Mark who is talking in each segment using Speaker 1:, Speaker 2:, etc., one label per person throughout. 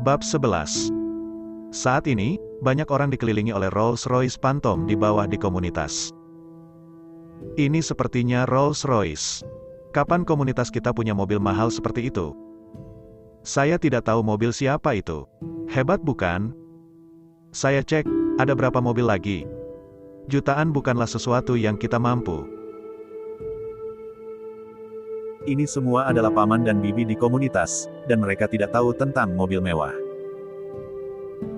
Speaker 1: Bab 11. Saat ini, banyak orang dikelilingi oleh Rolls-Royce Phantom di bawah di komunitas. Ini sepertinya Rolls-Royce. Kapan komunitas kita punya mobil mahal seperti itu? Saya tidak tahu mobil siapa itu. Hebat bukan? Saya cek, ada berapa mobil lagi? Jutaan bukanlah sesuatu yang kita mampu.
Speaker 2: Ini semua adalah paman dan bibi di komunitas, dan mereka tidak tahu tentang mobil mewah.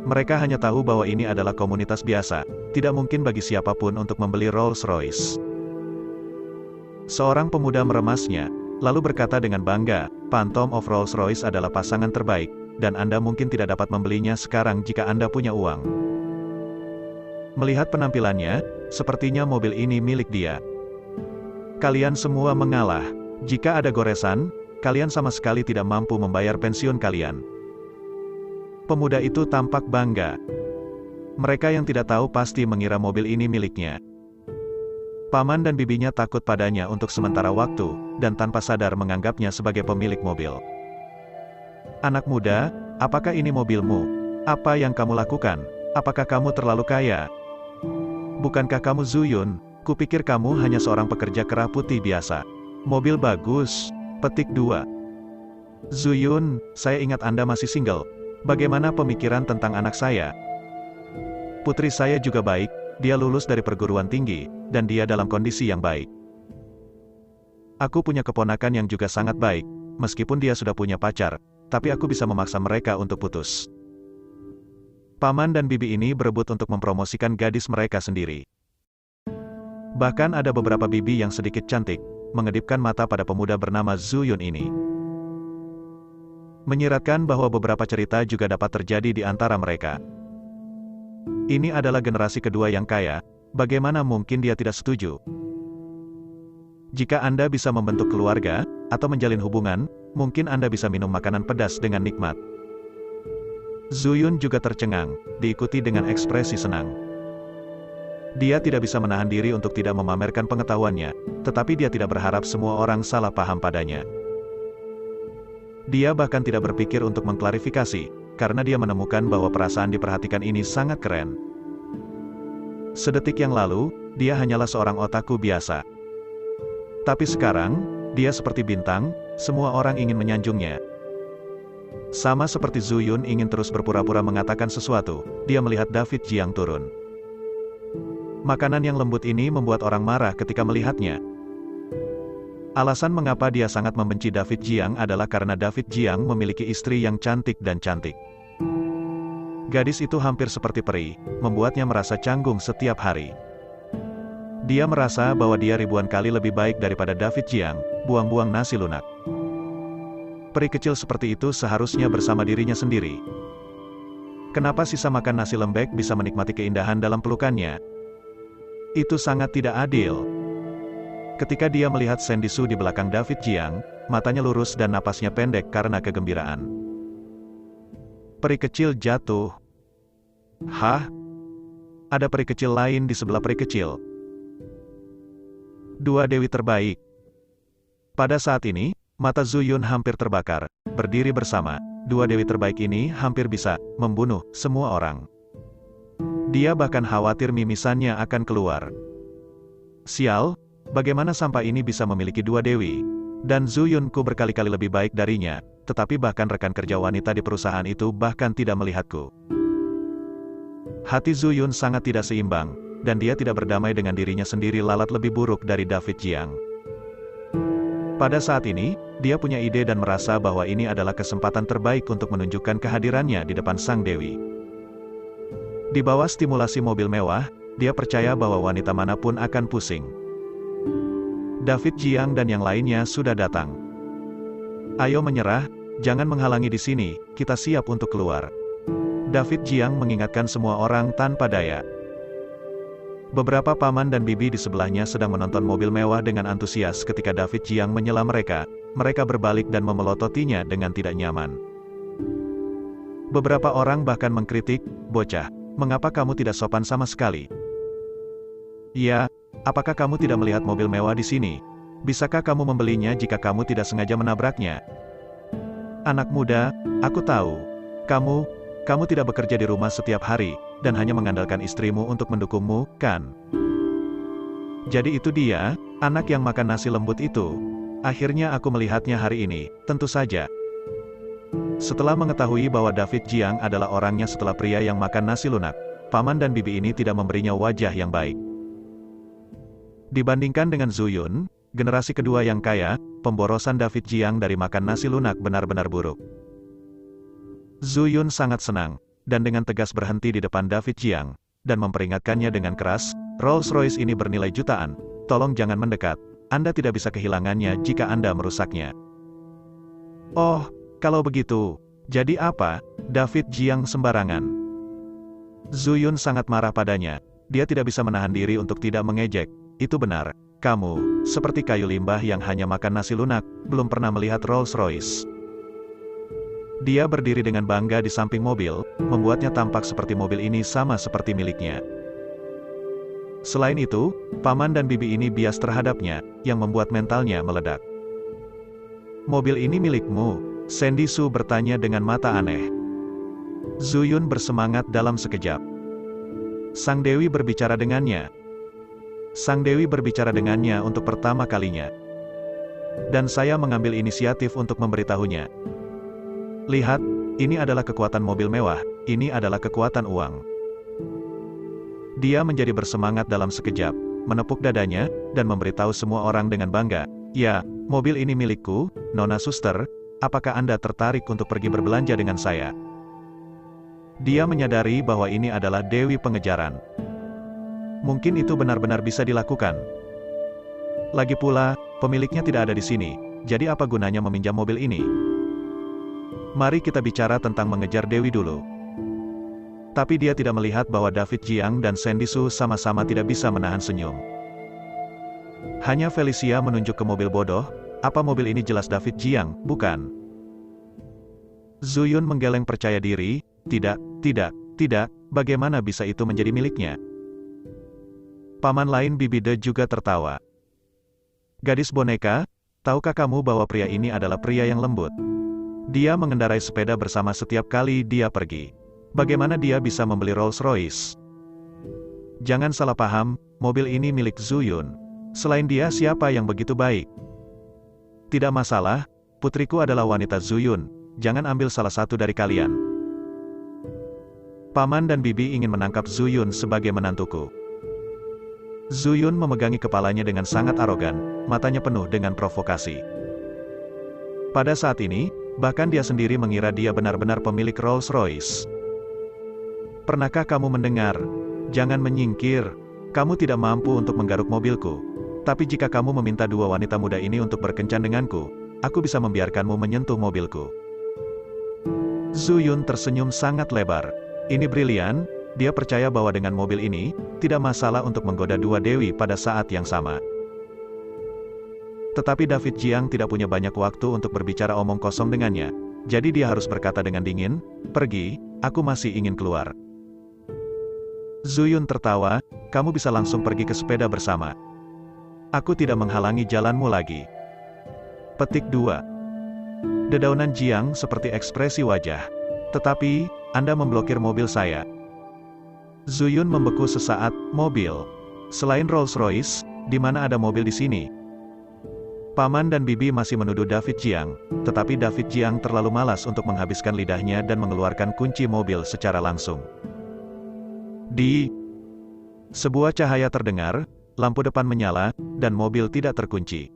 Speaker 1: Mereka hanya tahu bahwa ini adalah komunitas biasa, tidak mungkin bagi siapapun untuk membeli Rolls-Royce. Seorang pemuda meremasnya, lalu berkata dengan bangga, Phantom of Rolls-Royce adalah pasangan terbaik, dan Anda mungkin tidak dapat membelinya sekarang jika Anda punya uang. Melihat penampilannya, sepertinya mobil ini milik dia. Kalian semua mengalah. Jika ada goresan, kalian sama sekali tidak mampu membayar pensiun kalian. Pemuda itu tampak bangga. Mereka yang tidak tahu pasti mengira mobil ini miliknya. Paman dan bibinya takut padanya untuk sementara waktu, dan tanpa sadar menganggapnya sebagai pemilik mobil. Anak muda, apakah ini mobilmu? Apa yang kamu lakukan? Apakah kamu terlalu kaya? Bukankah kamu Zuyun? Kupikir kamu hanya seorang pekerja kerah putih biasa. Mobil bagus. Petik 2. Zuyun, saya ingat Anda masih single. Bagaimana pemikiran tentang anak saya? Putri saya juga baik, dia lulus dari perguruan tinggi, dan dia dalam kondisi yang baik. Aku punya keponakan yang juga sangat baik, meskipun dia sudah punya pacar, tapi aku bisa memaksa mereka untuk putus. Paman dan bibi ini berebut untuk mempromosikan gadis mereka sendiri. Bahkan ada beberapa bibi yang sedikit cantik, mengedipkan mata pada pemuda bernama Zuyun ini. Menyiratkan bahwa beberapa cerita juga dapat terjadi di antara mereka. Ini adalah generasi kedua yang kaya, bagaimana mungkin dia tidak setuju? Jika Anda bisa membentuk keluarga, atau menjalin hubungan, mungkin Anda bisa minum makanan pedas dengan nikmat. Zuyun juga tercengang, diikuti dengan ekspresi senang. Dia tidak bisa menahan diri untuk tidak memamerkan pengetahuannya, tetapi dia tidak berharap semua orang salah paham padanya. Dia bahkan tidak berpikir untuk mengklarifikasi, karena dia menemukan bahwa perasaan diperhatikan ini sangat keren. Sedetik yang lalu, dia hanyalah seorang otaku biasa. Tapi sekarang, dia seperti bintang, semua orang ingin menyanjungnya. Sama seperti Zuyun ingin terus berpura-pura mengatakan sesuatu, dia melihat David Jiang turun. Makanan yang lembut ini membuat orang marah ketika melihatnya. Alasan mengapa dia sangat membenci David Jiang adalah karena David Jiang memiliki istri yang cantik dan cantik. Gadis itu hampir seperti peri, membuatnya merasa canggung setiap hari. Dia merasa bahwa dia ribuan kali lebih baik daripada David Jiang, buang-buang nasi lunak. Peri kecil seperti itu seharusnya bersama dirinya sendiri. Kenapa sisa makan nasi lembek bisa menikmati keindahan dalam pelukannya? Itu sangat tidak adil. Ketika dia melihat Sandy Su di belakang David Jiang, matanya lurus dan napasnya pendek karena kegembiraan. Peri kecil jatuh. Hah? Ada peri kecil lain di sebelah peri kecil. Dua dewi terbaik. Pada saat ini, mata Zuyun hampir terbakar. Berdiri bersama, dua dewi terbaik ini hampir bisa membunuh semua orang. Dia bahkan khawatir mimisannya akan keluar. Sial, bagaimana sampah ini bisa memiliki dua dewi? Dan Zuyunku berkali-kali lebih baik darinya, tetapi bahkan rekan kerja wanita di perusahaan itu bahkan tidak melihatku. Hati Zuyun sangat tidak seimbang, dan dia tidak berdamai dengan dirinya sendiri lalat lebih buruk dari David Jiang. Pada saat ini, dia punya ide dan merasa bahwa ini adalah kesempatan terbaik untuk menunjukkan kehadirannya di depan sang dewi. Di bawah stimulasi mobil mewah, dia percaya bahwa wanita manapun akan pusing. David Jiang dan yang lainnya sudah datang. Ayo menyerah, jangan menghalangi di sini, kita siap untuk keluar. David Jiang mengingatkan semua orang tanpa daya. Beberapa paman dan bibi di sebelahnya sedang menonton mobil mewah dengan antusias ketika David Jiang menyela mereka. Mereka berbalik dan memelototinya dengan tidak nyaman. Beberapa orang bahkan mengkritik, bocah. Mengapa kamu tidak sopan sama sekali? Ya, apakah kamu tidak melihat mobil mewah di sini? Bisakah kamu membelinya jika kamu tidak sengaja menabraknya? Anak muda, aku tahu. Kamu tidak bekerja di rumah setiap hari, dan hanya mengandalkan istrimu untuk mendukungmu, kan? Jadi itu dia, anak yang makan nasi lembut itu. Akhirnya aku melihatnya hari ini, tentu saja. Setelah mengetahui bahwa David Jiang adalah orangnya setelah pria yang makan nasi lunak, paman dan bibi ini tidak memberinya wajah yang baik. Dibandingkan dengan Zhu Yun, generasi kedua yang kaya, pemborosan David Jiang dari makan nasi lunak benar-benar buruk. Zhu Yun sangat senang, dan dengan tegas berhenti di depan David Jiang, dan memperingatkannya dengan keras, Rolls-Royce ini bernilai jutaan, tolong jangan mendekat, Anda tidak bisa kehilangannya jika Anda merusaknya. Oh, kalau begitu, jadi apa, David Jiang sembarangan? Zhu Yun sangat marah padanya, dia tidak bisa menahan diri untuk tidak mengejek, itu benar, kamu, seperti kayu limbah yang hanya makan nasi lunak, belum pernah melihat Rolls-Royce. Dia berdiri dengan bangga di samping mobil, membuatnya tampak seperti mobil ini sama seperti miliknya. Selain itu, paman dan bibi ini bias terhadapnya, yang membuat mentalnya meledak. Mobil ini milikmu? Sandy Su bertanya dengan mata aneh. Zhu Yun bersemangat dalam sekejap. Sang Dewi berbicara dengannya. Sang Dewi berbicara dengannya untuk pertama kalinya. Dan saya mengambil inisiatif untuk memberitahunya. Lihat, ini adalah kekuatan mobil mewah, ini adalah kekuatan uang. Dia menjadi bersemangat dalam sekejap, menepuk dadanya, dan memberitahu semua orang dengan bangga, ya, mobil ini milikku, Nona Suster, apakah Anda tertarik untuk pergi berbelanja dengan saya? Dia menyadari bahwa ini adalah Dewi Pengejaran. Mungkin itu benar-benar bisa dilakukan. Lagi pula, pemiliknya tidak ada di sini, jadi apa gunanya meminjam mobil ini? Mari kita bicara tentang mengejar Dewi dulu. Tapi dia tidak melihat bahwa David Jiang dan Sandy Su sama-sama tidak bisa menahan senyum. Hanya Felicia menunjuk ke mobil bodoh, apa mobil ini jelas David Jiang, bukan? Zhu Yun menggeleng percaya diri, tidak, bagaimana bisa itu menjadi miliknya? Paman lain Bibi De juga tertawa. Gadis boneka, tahukah kamu bahwa pria ini adalah pria yang lembut? Dia mengendarai sepeda bersama setiap kali dia pergi. Bagaimana dia bisa membeli Rolls-Royce? Jangan salah paham, mobil ini milik Zhu Yun. Selain dia siapa yang begitu baik? Tidak masalah, putriku adalah wanita Zhu Yun, jangan ambil salah satu dari kalian. Paman dan bibi ingin menangkap Zhu Yun sebagai menantuku. Zhu Yun memegangi kepalanya dengan sangat arogan, matanya penuh dengan provokasi. Pada saat ini, bahkan dia sendiri mengira dia benar-benar pemilik Rolls-Royce. Pernahkah kamu mendengar? Jangan menyingkir. Kamu tidak mampu untuk menggaruk mobilku. Tapi jika kamu meminta dua wanita muda ini untuk berkencan denganku, aku bisa membiarkanmu menyentuh mobilku. Zhu Yun tersenyum sangat lebar. Ini brilian, dia percaya bahwa dengan mobil ini, tidak masalah untuk menggoda dua dewi pada saat yang sama. Tetapi David Jiang tidak punya banyak waktu untuk berbicara omong kosong dengannya, jadi dia harus berkata dengan dingin, pergi, aku masih ingin keluar. Zhu Yun tertawa, kamu bisa langsung pergi ke sepeda bersama. Aku tidak menghalangi jalanmu lagi. Petik 2. Dedaunan Jiang seperti ekspresi wajah. Tetapi, Anda memblokir mobil saya. Zhu Yun membeku sesaat, mobil. Selain Rolls-Royce, di mana ada mobil di sini? Paman dan bibi masih menuduh David Jiang, tetapi David Jiang terlalu malas untuk menghabiskan lidahnya dan mengeluarkan kunci mobil secara langsung. Sebuah cahaya terdengar, lampu depan menyala, dan mobil tidak terkunci.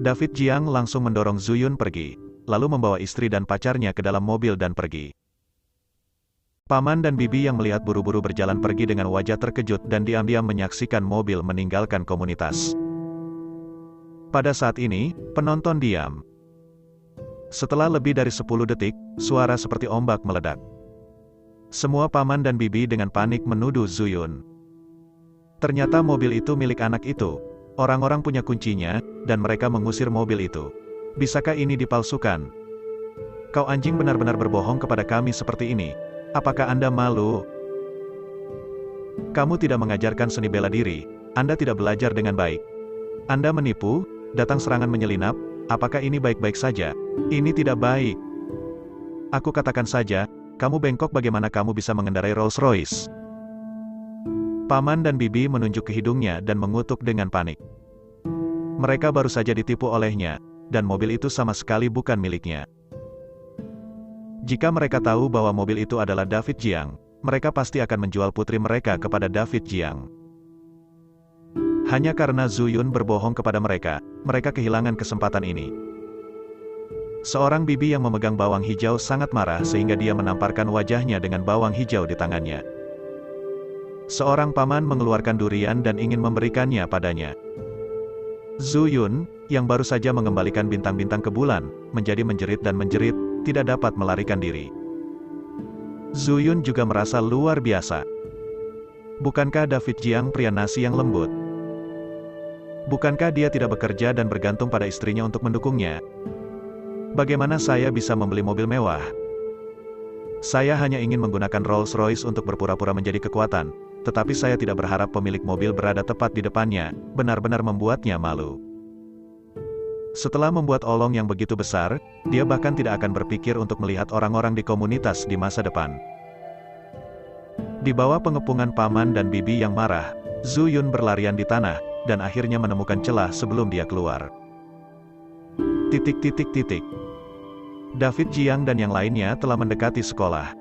Speaker 1: David Jiang langsung mendorong Zhu Yun pergi, lalu membawa istri dan pacarnya ke dalam mobil dan pergi. Paman dan bibi yang melihat buru-buru berjalan pergi dengan wajah terkejut dan diam-diam menyaksikan mobil meninggalkan komunitas. Pada saat ini, penonton diam. Setelah lebih dari 10 detik, suara seperti ombak meledak. Semua paman dan bibi dengan panik menuduh Zhu Yun. Ternyata mobil itu milik anak itu. Orang-orang punya kuncinya, dan mereka mengusir mobil itu. Bisakah ini dipalsukan? Kau anjing benar-benar berbohong kepada kami seperti ini. Apakah Anda malu? Kamu tidak mengajarkan seni bela diri, Anda tidak belajar dengan baik. Anda menipu, datang serangan menyelinap, apakah ini baik-baik saja? Ini tidak baik. Aku katakan saja, kamu bengkok, bagaimana kamu bisa mengendarai Rolls-Royce? Paman dan bibi menunjuk ke hidungnya dan mengutuk dengan panik. Mereka baru saja ditipu olehnya, dan mobil itu sama sekali bukan miliknya. Jika mereka tahu bahwa mobil itu adalah David Jiang, mereka pasti akan menjual putri mereka kepada David Jiang. Hanya karena Zhu Yun berbohong kepada mereka, mereka kehilangan kesempatan ini. Seorang bibi yang memegang bawang hijau sangat marah sehingga dia menamparkan wajahnya dengan bawang hijau di tangannya. Seorang paman mengeluarkan durian dan ingin memberikannya padanya. Zhu Yun, yang baru saja mengembalikan bintang-bintang ke bulan, menjadi menjerit dan menjerit, tidak dapat melarikan diri. Zhu Yun juga merasa luar biasa. Bukankah David Jiang pria nasi yang lembut? Bukankah dia tidak bekerja dan bergantung pada istrinya untuk mendukungnya? Bagaimana saya bisa membeli mobil mewah? Saya hanya ingin menggunakan Rolls-Royce untuk berpura-pura menjadi kekuatan, tetapi saya tidak berharap pemilik mobil berada tepat di depannya, benar-benar membuatnya malu. Setelah membuat olong yang begitu besar, dia bahkan tidak akan berpikir untuk melihat orang-orang di komunitas di masa depan. Di bawah pengepungan paman dan bibi yang marah, Zhu Yun berlarian di tanah, dan akhirnya menemukan celah sebelum dia keluar. David Jiang dan yang lainnya telah mendekati sekolah.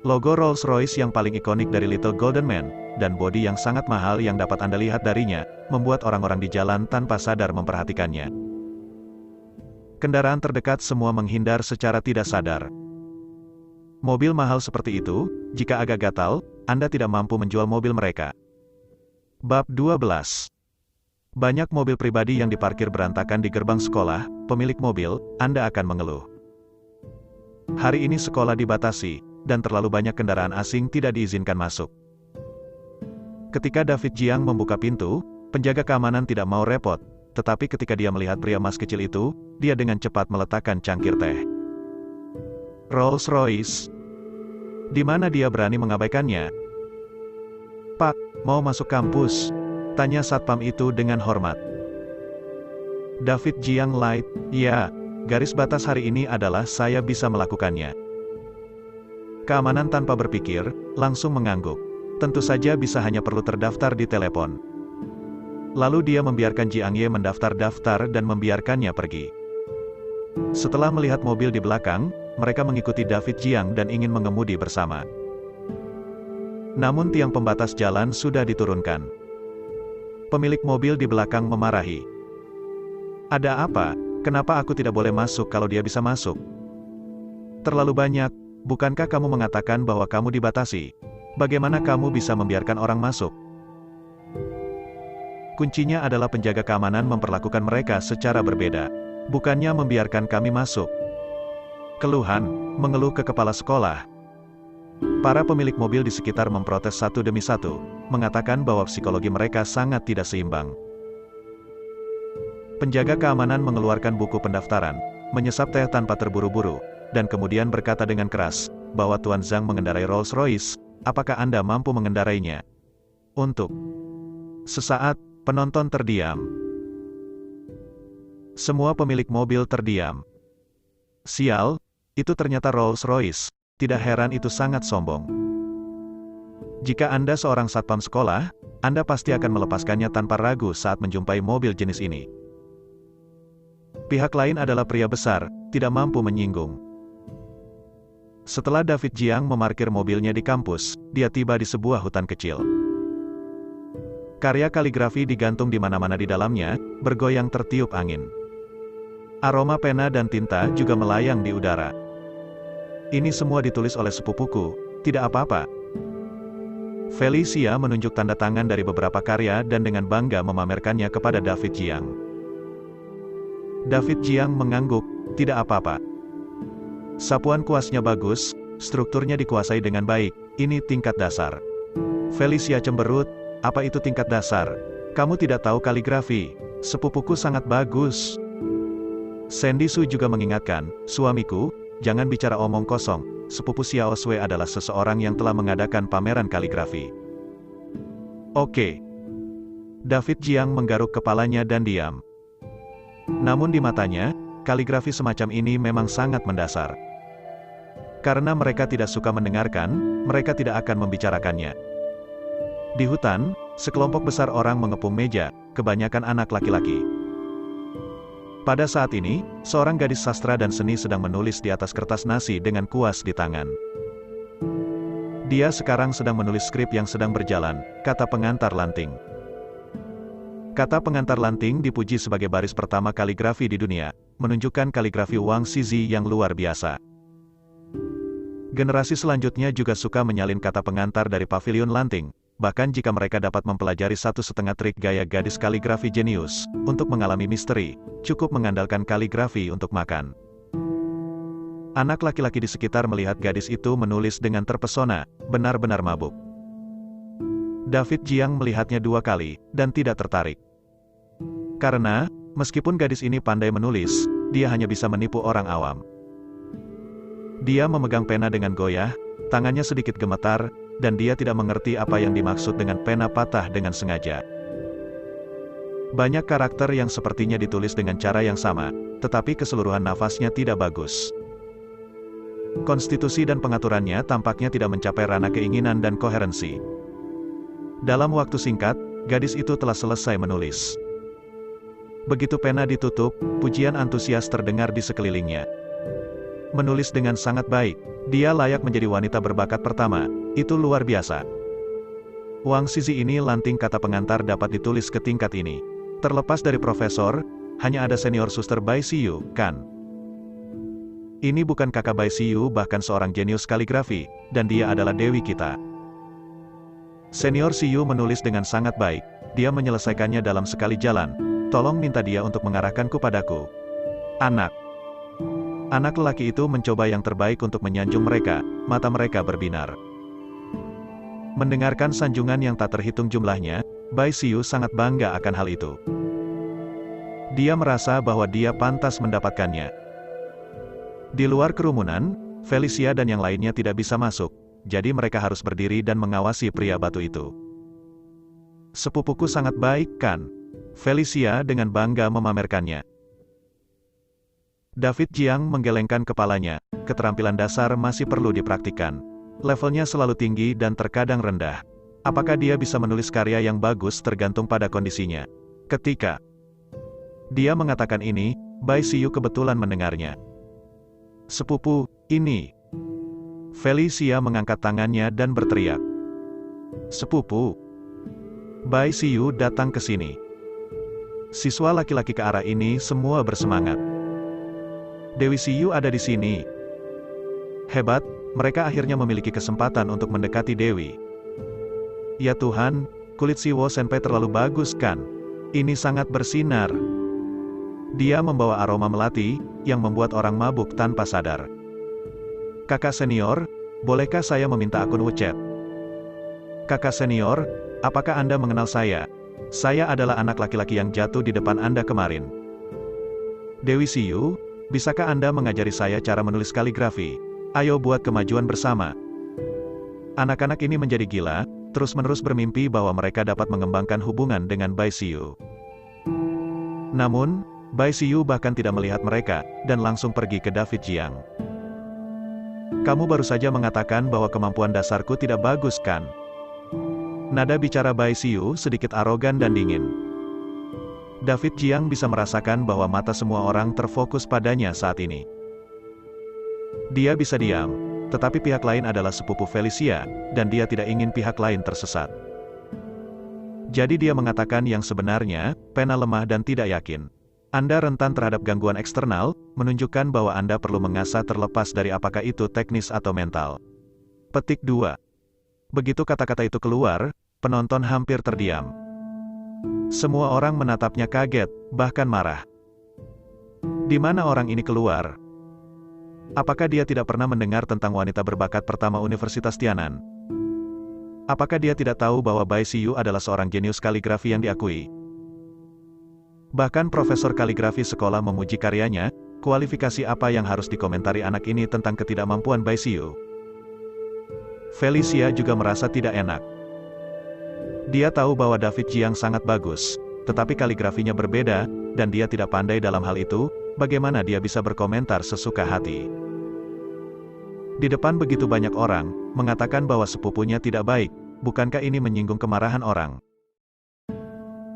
Speaker 1: Logo Rolls-Royce yang paling ikonik dari Little Golden Man, dan bodi yang sangat mahal yang dapat Anda lihat darinya, membuat orang-orang di jalan tanpa sadar memperhatikannya. Kendaraan terdekat semua menghindar secara tidak sadar. Mobil mahal seperti itu, jika agak gatal, Anda tidak mampu menjual mobil mereka. Bab 12. Banyak mobil pribadi yang diparkir berantakan di gerbang sekolah, pemilik mobil, Anda akan mengeluh. Hari ini sekolah dibatasi, dan terlalu banyak kendaraan asing tidak diizinkan masuk. Ketika David Jiang membuka pintu, penjaga keamanan tidak mau repot, tetapi ketika dia melihat pria emas kecil itu, dia dengan cepat meletakkan cangkir teh. Rolls-Royce. Di mana dia berani mengabaikannya? Pak, mau masuk kampus? Tanya satpam itu dengan hormat. David Jiang Light, ya, garis batas hari ini adalah saya bisa melakukannya. Keamanan tanpa berpikir, langsung mengangguk. Tentu saja bisa hanya perlu terdaftar di telepon. Lalu dia membiarkan Jiang Ye mendaftar-daftar dan membiarkannya pergi. Setelah melihat mobil di belakang, mereka mengikuti David Jiang dan ingin mengemudi bersama. Namun tiang pembatas jalan sudah diturunkan. Pemilik mobil di belakang memarahi. Ada apa? Kenapa aku tidak boleh masuk kalau dia bisa masuk? Terlalu banyak, bukankah kamu mengatakan bahwa kamu dibatasi? Bagaimana kamu bisa membiarkan orang masuk? Kuncinya adalah penjaga keamanan memperlakukan mereka secara berbeda. Bukannya membiarkan kami masuk. Keluhan, mengeluh ke kepala sekolah. Para pemilik mobil di sekitar memprotes satu demi satu, mengatakan bahwa psikologi mereka sangat tidak seimbang. Penjaga keamanan mengeluarkan buku pendaftaran, menyesap teh tanpa terburu-buru, dan kemudian berkata dengan keras, bahwa Tuan Zhang mengendarai Rolls-Royce, apakah Anda mampu mengendarainya? Untuk sesaat, penonton terdiam. Semua pemilik mobil terdiam. Sial, itu ternyata Rolls-Royce. Tidak heran itu sangat sombong. Jika Anda seorang satpam sekolah, Anda pasti akan melepaskannya tanpa ragu saat menjumpai mobil jenis ini. Pihak lain adalah pria besar, tidak mampu menyinggung. Setelah David Jiang memarkir mobilnya di kampus, dia tiba di sebuah hutan kecil. Karya kaligrafi digantung di mana-mana di dalamnya, bergoyang tertiup angin. Aroma pena dan tinta juga melayang di udara. Ini semua ditulis oleh sepupuku, tidak apa-apa. Felicia menunjuk tanda tangan dari beberapa karya dan dengan bangga memamerkannya kepada David Jiang. David Jiang mengangguk, tidak apa-apa. Sapuan kuasnya bagus, strukturnya dikuasai dengan baik, ini tingkat dasar. Felicia cemberut, apa itu tingkat dasar? Kamu tidak tahu kaligrafi, sepupuku sangat bagus. Sandy Su juga mengingatkan, suamiku, jangan bicara omong kosong, sepupu Xiao Sui adalah seseorang yang telah mengadakan pameran kaligrafi. Oke. David Jiang menggaruk kepalanya dan diam. Namun di matanya, kaligrafi semacam ini memang sangat mendasar. Karena mereka tidak suka mendengarkan, mereka tidak akan membicarakannya. Di hutan, sekelompok besar orang mengepung meja, kebanyakan anak laki-laki. Pada saat ini, seorang gadis sastra dan seni sedang menulis di atas kertas nasi dengan kuas di tangan. Dia sekarang sedang menulis skrip yang sedang berjalan, kata pengantar lanting. Kata pengantar lanting dipuji sebagai baris pertama kaligrafi di dunia, menunjukkan kaligrafi Wang Zizi yang luar biasa. Generasi selanjutnya juga suka menyalin kata pengantar dari pavilion lanting, bahkan jika mereka dapat mempelajari 1,5 trik gaya gadis kaligrafi jenius. Untuk mengalami misteri, cukup mengandalkan kaligrafi untuk makan. Anak laki-laki di sekitar melihat gadis itu menulis dengan terpesona, benar-benar mabuk. David Jiang melihatnya 2 kali, dan tidak tertarik. Karena, meskipun gadis ini pandai menulis, dia hanya bisa menipu orang awam. Dia memegang pena dengan goyah, tangannya sedikit gemetar, dan dia tidak mengerti apa yang dimaksud dengan pena patah dengan sengaja. Banyak karakter yang sepertinya ditulis dengan cara yang sama, tetapi keseluruhan nafasnya tidak bagus. Konstitusi dan pengaturannya tampaknya tidak mencapai ranah keinginan dan koherensi. Dalam waktu singkat, gadis itu telah selesai menulis. Begitu pena ditutup, pujian antusias terdengar di sekelilingnya. Menulis dengan sangat baik, dia layak menjadi wanita berbakat pertama, itu luar biasa. Wang Zizi ini lanting, kata pengantar dapat ditulis ke tingkat ini. Terlepas dari profesor, hanya ada senior suster Bai Xiyu, kan? Ini bukan kakak Bai Xiyu, bahkan seorang jenius kaligrafi, dan dia adalah dewi kita. Senior Xiyu menulis dengan sangat baik, dia menyelesaikannya dalam sekali jalan. Tolong minta dia untuk mengarahkanku padaku. Anak lelaki itu mencoba yang terbaik untuk menyanjung mereka, mata mereka berbinar. Mendengarkan sanjungan yang tak terhitung jumlahnya, Bai Xiyu sangat bangga akan hal itu. Dia merasa bahwa dia pantas mendapatkannya. Di luar kerumunan, Felicia dan yang lainnya tidak bisa masuk, jadi mereka harus berdiri dan mengawasi pria batu itu. Sepupuku sangat baik, kan? Felicia dengan bangga memamerkannya. David Jiang menggelengkan kepalanya, keterampilan dasar masih perlu dipraktikkan. Levelnya selalu tinggi dan terkadang rendah. Apakah dia bisa menulis karya yang bagus tergantung pada kondisinya. Ketika dia mengatakan ini, Bai Xiyu kebetulan mendengarnya. Sepupu, ini. Felicia mengangkat tangannya dan berteriak. Sepupu. Bai Xiyu datang ke sini. Siswa laki-laki ke arah ini semua bersemangat. Dewi Xiyu ada di sini. Hebat, mereka akhirnya memiliki kesempatan untuk mendekati Dewi. Ya Tuhan, kulit Siwo Senpai terlalu bagus, kan? Ini sangat bersinar. Dia membawa aroma melati, yang membuat orang mabuk tanpa sadar. Kakak senior, bolehkah saya meminta akun WeChat? Kakak senior, apakah Anda mengenal saya? Saya adalah anak laki-laki yang jatuh di depan Anda kemarin. Dewi Xiyu, bisakah Anda mengajari saya cara menulis kaligrafi? Ayo buat kemajuan bersama. Anak-anak ini menjadi gila, terus-menerus bermimpi bahwa mereka dapat mengembangkan hubungan dengan Bai Xiyu. Namun, Bai Xiyu bahkan tidak melihat mereka, dan langsung pergi ke David Jiang. Kamu baru saja mengatakan bahwa kemampuan dasarku tidak bagus, kan? Nada bicara Bai Xiyu sedikit arogan dan dingin. David Jiang bisa merasakan bahwa mata semua orang terfokus padanya saat ini. Dia bisa diam, tetapi pihak lain adalah sepupu Felicia, dan dia tidak ingin pihak lain tersesat. Jadi dia mengatakan yang sebenarnya, pena lemah dan tidak yakin. Anda rentan terhadap gangguan eksternal, menunjukkan bahwa Anda perlu mengasah terlepas dari apakah itu teknis atau mental. Petik 2. Begitu kata-kata itu keluar, penonton hampir terdiam. Semua orang menatapnya kaget, bahkan marah. Di mana orang ini keluar? Apakah dia tidak pernah mendengar tentang wanita berbakat pertama Universitas Tianan? Apakah dia tidak tahu bahwa Bai Xiyu adalah seorang jenius kaligrafi yang diakui? Bahkan profesor kaligrafi sekolah memuji karyanya, kualifikasi apa yang harus dikomentari anak ini tentang ketidakmampuan Bai Xiyu? Felicia juga merasa tidak enak. Dia tahu bahwa David Jiang sangat bagus, tetapi kaligrafinya berbeda, dan dia tidak pandai dalam hal itu, bagaimana dia bisa berkomentar sesuka hati? Di depan begitu banyak orang, mengatakan bahwa sepupunya tidak baik, bukankah ini menyinggung kemarahan orang?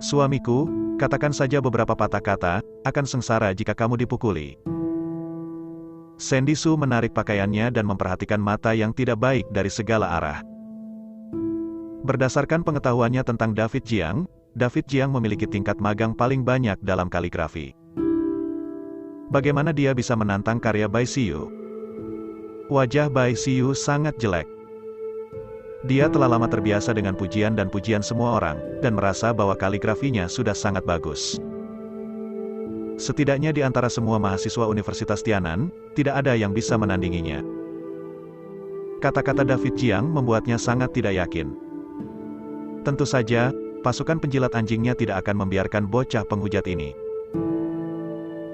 Speaker 1: Suamiku, katakan saja beberapa patah kata, akan sengsara jika kamu dipukuli. Sandy Su menarik pakaiannya dan memperhatikan mata yang tidak baik dari segala arah. Berdasarkan pengetahuannya tentang David Jiang memiliki tingkat magang paling banyak dalam kaligrafi. Bagaimana dia bisa menantang karya Bai Xiu? Wajah Bai Xiu sangat jelek. Dia telah lama terbiasa dengan pujian dan pujian semua orang, dan merasa bahwa kaligrafinya sudah sangat bagus. Setidaknya di antara semua mahasiswa Universitas Tianan, tidak ada yang bisa menandinginya. Kata-kata David Jiang membuatnya sangat tidak yakin. Tentu saja, pasukan penjilat anjingnya tidak akan membiarkan bocah penghujat ini.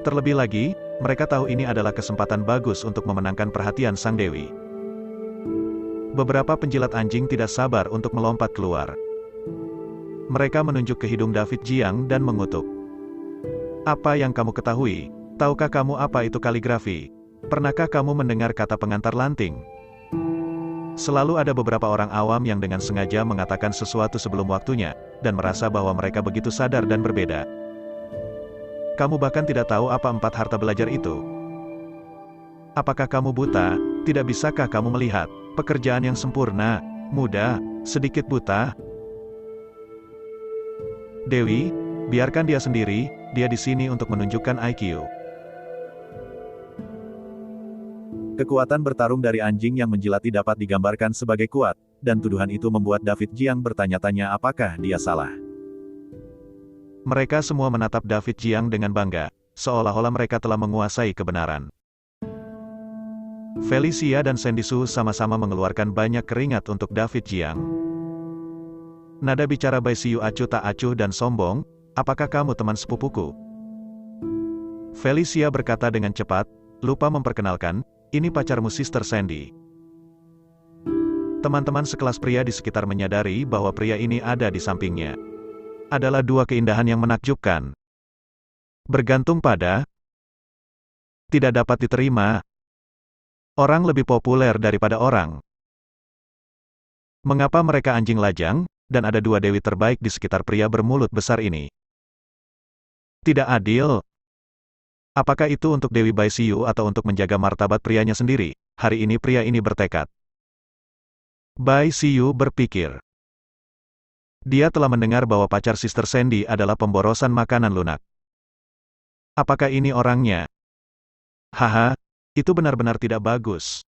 Speaker 1: Terlebih lagi, mereka tahu ini adalah kesempatan bagus untuk memenangkan perhatian Sang Dewi. Beberapa penjilat anjing tidak sabar untuk melompat keluar. Mereka menunjuk ke hidung David Jiang dan mengutuk. Apa yang kamu ketahui? Tahukah kamu apa itu kaligrafi? Pernahkah kamu mendengar kata pengantar lanting? Selalu ada beberapa orang awam yang dengan sengaja mengatakan sesuatu sebelum waktunya, dan merasa bahwa mereka begitu sadar dan berbeda. Kamu bahkan tidak tahu apa 4 harta belajar itu. Apakah kamu buta? Tidak bisakah kamu melihat pekerjaan yang sempurna, mudah, sedikit buta? Dewi, biarkan dia sendiri, dia di sini untuk menunjukkan IQ.
Speaker 2: Kekuatan bertarung dari anjing yang menjilati dapat digambarkan sebagai kuat, dan tuduhan itu membuat David Jiang bertanya-tanya apakah dia salah.
Speaker 1: Mereka semua menatap David Jiang dengan bangga, seolah-olah mereka telah menguasai kebenaran. Felicia dan Sandy Su sama-sama mengeluarkan banyak keringat untuk David Jiang. Nada bicara Bai Xiu acuh tak acuh dan sombong, apakah kamu teman sepupuku? Felicia berkata dengan cepat, lupa memperkenalkan, ini pacarmu Sister Sandy. Teman-teman sekelas pria di sekitar menyadari bahwa pria ini ada di sampingnya. Adalah 2 keindahan yang menakjubkan. Bergantung pada tidak dapat diterima. Orang lebih populer daripada orang. Mengapa mereka anjing lajang, dan ada 2 dewi terbaik di sekitar pria bermulut besar ini? Tidak adil. Apakah itu untuk Dewi Bai Xiu atau untuk menjaga martabat prianya sendiri? Hari ini pria ini bertekad. Bai Xiu berpikir. Dia telah mendengar bahwa pacar Sister Sandy adalah pemborosan makanan lunak. Apakah ini orangnya? Haha, itu benar-benar tidak bagus.